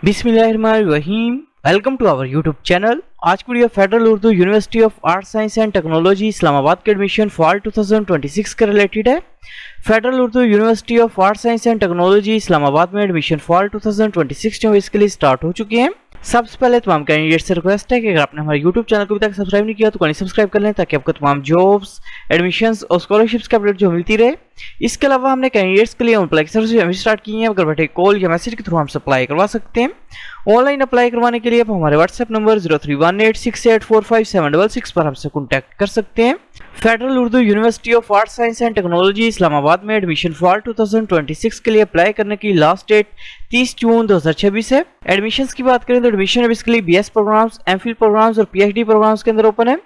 बिस्मिल्लाहिर्रहमानिर्रहीम। Welcome to our YouTube channel. आज की video federal Urdu university of art science and technology Islamabad के admission fall 2026 के रिलेटेड है। Federal Urdu university of art science and technology Islamabad में admission fall 2026 जो इसके लिए स्टार्ट हो चुके हैं। सबसे पहले तमाम कैंडिडेट से रिक्वेस्ट है कि अगर आपने हमारे यूट्यूब चैनल को अभी तक सब्सक्राइब नहीं किया तो कहीं सब्सक्राइब कर लें ताकि आपको तमाम जॉब्स, एडमिशंस और स्कॉलरशिप्स का अपडेट जो मिलती रहे। इसके अलावा हमने कैंडिडेट्स के लिए अप्लाई सर्विस स्टार्ट की है। अगर बैठे कॉल या मैसेज के थ्रू हमसे अप्लाई करवा सकते हैं। ऑनलाइन अप्लाई करवाने के लिए आप हमारे व्हाट्सएप नंबर 0318684576 पर हमसे कॉन्टैक्ट कर सकते हैं। Federal Urdu university of art science and technology Islamabad में एडमिशन फॉल 2026 के लिए अप्लाई करने की लास्ट डेट 30 जून 2026 है। एडमिशंस की बात करें तो admission basically BS programs, MPhil programs और पीएचडी प्रोग्राम्स के अंदर ओपन है।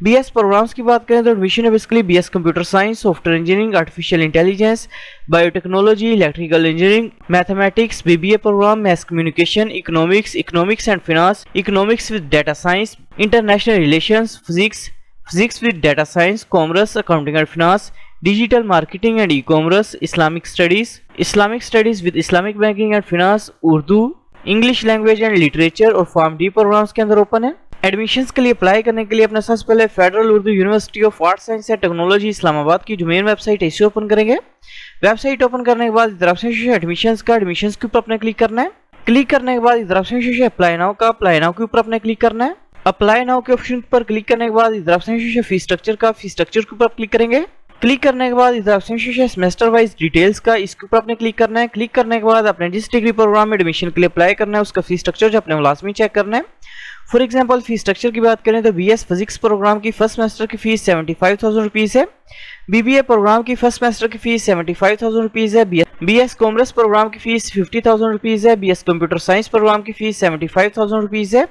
बीएस प्रोग्राम्स की बात करें तो admission basically BS computer science, software engineering, artificial intelligence, biotechnology, electrical engineering, mathematics, BBA program, math communication, economics and finance, economics with data science, international relations, physics with data science, commerce, accounting and finance, digital marketing and e-commerce, Islamic studies with Islamic banking and finance, Urdu, English language and literature और pharm D programs के अंदर open है। Admissions के लिए apply करने के लिए अपने सबसे पहले federal Urdu university of art science and technology Islamabad की जो मेन वेबसाइट है इसे ओपन करेंगे। वेबसाइट ओपन करने के बाद इधर ऑप्शन एडमिशंस के ऊपर अपने क्लिक करना है। क्लिक करने के बाद इधर ऑप्शन अप्लाई नाउ के ऊपर अपने क्लिक करना है। अप्लाई नाउ के ऑप्शन पर क्लिक करने के बाद इधर ऑप्शन फीस स्ट्रक्चर के ऊपर क्लिक करेंगे। क्लिक करने के बाद इधर ऑप्शन सेमेस्टर वाइज डिटेल्स का इसके ऊपर आपने क्लिक करना है। क्लिक करने के बाद आपने जिस डिग्री प्रोग्राम में एडमिशन के लिए अप्लाई करना है उसका फीस स्ट्रक्चर जो अपने लाजमी चेक करना है। फॉर एग्जांपल फीस स्ट्रक्चर की बात करें तो बीएस फिजिक्स प्रोग्राम की फर्स्ट सेमेस्टर की फीस 75,000 रुपीज है। बीबीए प्रोग्राम की फर्स्ट सेमेस्टर की फीस 75,000 रुपीज है। बीएस कॉमर्स प्रोग्राम की फीस 50,000 रुपीज है। बीएस कंप्यूटर साइंस प्रोग्राम की फीस 75,000 रुपीज है।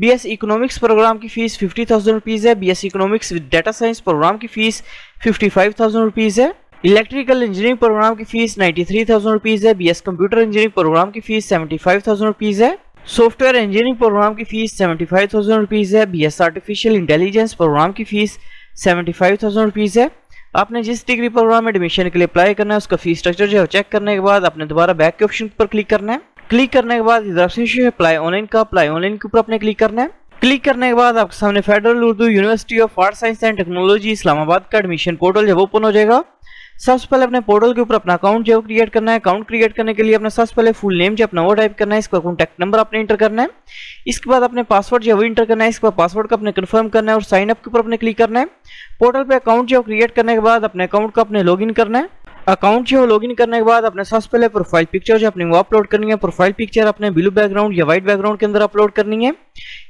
बीएस इकोनॉमिक्स प्रोग्राम की फीस 50,000 रुपीज है। BS economics with data science program की फीस 55,000 रुपीज है। इलेक्ट्रिकल इंजीनियरिंग प्रोग्राम की फीस 93,000 रुपीज है। बीएस कंप्यूटर इंजीनियरिंग प्रोग्राम की फीस 75,000 रुपीज है। सॉफ्टवेयर इंजीनियरिंग प्रोग्राम की फीस 75,000 रुपीज है। बीएस आर्टिफिशियल इंटेलिजेंस प्रोग्राम की फीस 75,000 रुपीज है। आपने जिस डिग्री प्रोग्राम में एडमिशन के लिए अप्लाई करना है उसका फीस स्ट्रक्चर जो है चेक करने के बाद आपने दोबारा बैक के ऑप्शन पर क्लिक करना है। क्लिक करने के बाद इधर ऑप्शन अप्लाई ऑनलाइन के ऊपर अपने क्लिक करना है। क्लिक करने के बाद आपके सामने federal Urdu university of art science and technology Islamabad का एडमिशन पोर्टल जब ओपन हो जाएगा सबसे पहले अपने पोर्टल के ऊपर अपना अकाउंट जो क्रिएट करना है। अकाउंट क्रिएट करने के लिए अपने सबसे पहले फुल नेम जो अपना वो टाइप करना है। इसका कॉन्टैक्ट नंबर आपने इंटर करना है। इसके बाद अपने पासवर्ड जो वो इंटर करना है। इसके बाद पासवर्ड का अपने कंफर्म करना है और साइन अप के ऊपर अपने क्लिक करना है। पोर्टल पे अकाउंट जो क्रिएट करने के बाद अपने अकाउंट को अपने लॉगिन करना है। अकाउंट जो लॉगिन करने के बाद अपने सबसे पहले प्रोफाइल पिक्चर जो अपने वो अपलोड करनी है। प्रोफाइल पिक्चर अपने ब्लू बैकग्राउंड या व्हाइट बैकग्राउंड के अंदर अपलोड करनी है।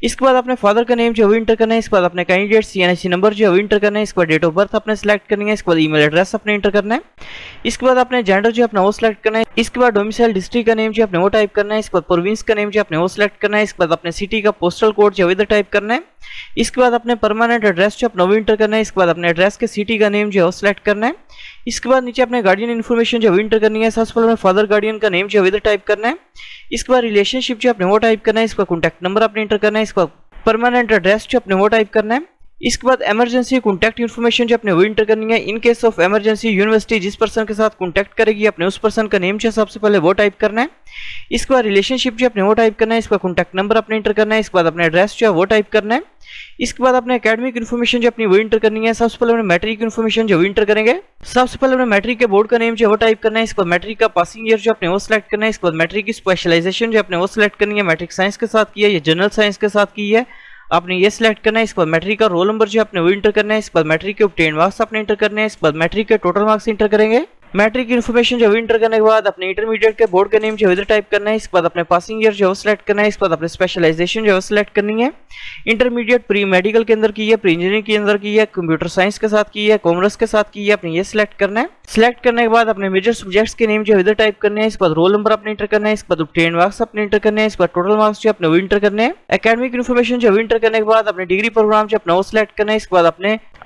इसके बाद अपने फादर का नेम जो वो इंटर करना है। इसके बाद अपने कैंडिडेट्स एनआईसी नंबर जो वो इंटर करना है। इसके बाद डेट ऑफ बर्थ अपने सेलेक्ट करनी है। इसके बाद ईमेल एड्रेस अपने इंटर करना है। इसके बाद अपने जेंडर जो अपना वो सिलेक्ट करना है। इसके बाद डोमिसाइल डिस्ट्रिक्ट का नेम जो अपने वो टाइप करना है। इसके बाद प्रोविंस का नेम जो अपने वो सिलेक्ट करना है। इसके बाद अपने सिटी का पोस्टल कोड जो इधर टाइप करना है। इसके बाद अपने परमानेंट एड्रेस जो अपना वो इंटर करना है। इसके बाद अपने एड्रेस के सिटी का नेम जो है वो सिलेक्ट करना है। इसके बाद नीचे अपने गार्डियन इन्फॉर्मेशन जो इंटर करनी है। सबसे पहले फादर गार्डियन का नेम जो इधर टाइप करना है। इसके बाद रिलेशनशिप जो अपने वो टाइप करना है। इसका कॉन्टैक्ट नंबर अपने इंटर करना है। इसके बाद परमानेंट एड्रेस जो अपने वो टाइप करना है। इसके बाद इमरजेंसी कॉन्टैक्ट इन्फॉर्मेशन जो अपने वो इंटर करनी है। In case of emergency university जिस पर्सन के साथ कॉन्टैक्ट करेगी अपने उस पर्सन का नेम जो सबसे पहले वो टाइप करना है। इसके बाद रिलेशनशिप जो अपने वो टाइप करना है। इसका कॉन्टैक्ट नंबर अपने इंटर करना है। इसके बाद अपने एड्रेस जो है वो टाइप करना है। इसके बाद अपने एकेडमिक इन्फॉर्मेशन जो अपनी वो इंटर करनी है। सबसे पहले अपने मैट्रिक इन्फॉर्मेशन जो इंटर करेंगे। सबसे पहले अपने मैट्रिक के बोर्ड का नेम जो वो टाइप करना है। इसके बाद मैट्रिक का पासिंग ईयर जो अपने वो सिलेक्ट करना है। इसके बाद मैट्रिक की स्पेशलाइजेशन जो अपने वो सिलेक्ट करनी है। मैट्रिक साइंस के साथ की है या जनरल साइंस के साथ की है आपने ये सिलेक्ट करना है। इसके बाद मैट्रिक का रोल नंबर जो आपने वो इंटर करना है। इसके बाद मैट्रिक के ऑब्टेन मार्क्स आपने इंटर करने हैं। इसके बाद मैट्रिक के टोटल मार्क्स इंटर करेंगे। मैट्रिक इन्फॉर्मेशन जो इंटर करने के बाद अपने इंटरमीडिएट के बोर्ड का नेम जो इधर टाइप करना है। इसके बाद अपने पासिंग ईयर जो सिलेक्ट करना है। इसके बाद अपने स्पेशलाइजेशन जो सिलेक्ट करनी है। इंटरमीडिएट प्री मेडिकल के अंदर की है, प्री इंजीनियरिंग के अंदर की है, कंप्यूटर साइंस के साथ की है, कॉमर्स के साथ की है, अपने ये सिलेक्ट करना है। सिलेक्ट करने के बाद अपने मेजर सब्जेक्ट्स के नेम जो इधर टाइप करने हैं। इसके बाद रोल नंबर अपने इंटर करना है। इसके बाद ऑब्टेन मार्क्स अपने इंटर करने हैं। इसके बाद टोटल मार्क्स जो अपने वो इंटर करने हैं। एकेडमिक इन्फॉर्मेशन जो इंटर करने के बाद अपने डिग्री प्रोग्राम जो अपना वो सिलेक्ट करना है। इसके बाद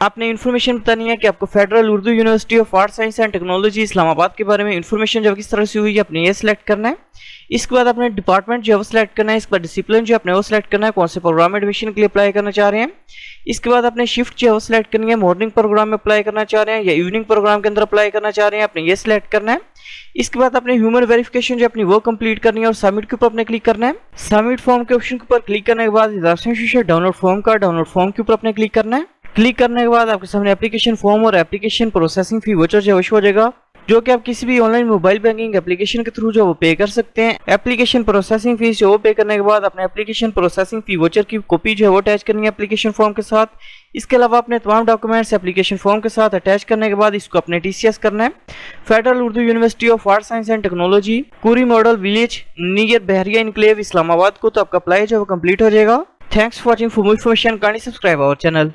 अपने इन्फॉर्मेशन बतानी है कि आपको federal Urdu university of art science and technology technology Islamabad के बारे में इन्फॉर्मेशन जो किस तरह से हुई है अपने ये सिलेक्ट करना है। इसके बाद अपने डिपार्टमेंट जो है वो सिलेक्ट करना है। इसके बाद डिसिप्लिन जो अपने वो सिलेक्ट करना है, कौन से प्रोग्राम एडमिशन के लिए अप्लाई करना चाह रहे हैं। इसके बाद अपने शिफ्ट जो है वो सिलेक्ट करनी है, मॉर्निंग प्रोग्राम में अप्लाई करना चाह रहे हैं या इवनिंग प्रोग्राम के अंदर अप्लाई करना चाह रहे हैं, अपने ये सिलेक्ट करना है। इसके बाद अपने ह्यूमन वेरिफिकेशन जो अपनी वो कंप्लीट करनी है और सबमिट के ऊपर अपने क्लिक करना है। सबमिट फॉर्म के ऑप्शन के ऊपर क्लिक करने के बाद डाउनलोड फॉर्म के ऊपर अपने क्लिक करना है। क्लिक करने के बाद आपके सामने एप्लीकेशन फॉर्म और एप्लीकेशन प्रोसेसिंग फी वाउचर जो हो जाएगा, जो कि आप किसी भी ऑनलाइन मोबाइल बैंकिंग एप्लीकेशन के थ्रू जो वो पे कर सकते हैं। एप्लीकेशन प्रोसेसिंग फीस जो वो पे करने के बाद अपने एप्लीकेशन प्रोसेसिंग फी वाउचर की कॉपी जो है वो अटैच करनी है एप्लीकेशन फॉर्म के साथ। इसके अलावा अपने तमाम डॉक्यूमेंट्स एप्लीकेशन फॉर्म के साथ अटैच करने के बाद इसको अपने TCS करना है। Federal Urdu university of art science and technology, कुरी मॉडल विलेज नियर बहरिया इनक्लेव इस्लामाबाद को तो आपका अप्लाई जो है वो कंप्लीट हो जाएगा। Thanks for watching. For more information kindly subscribe our channel.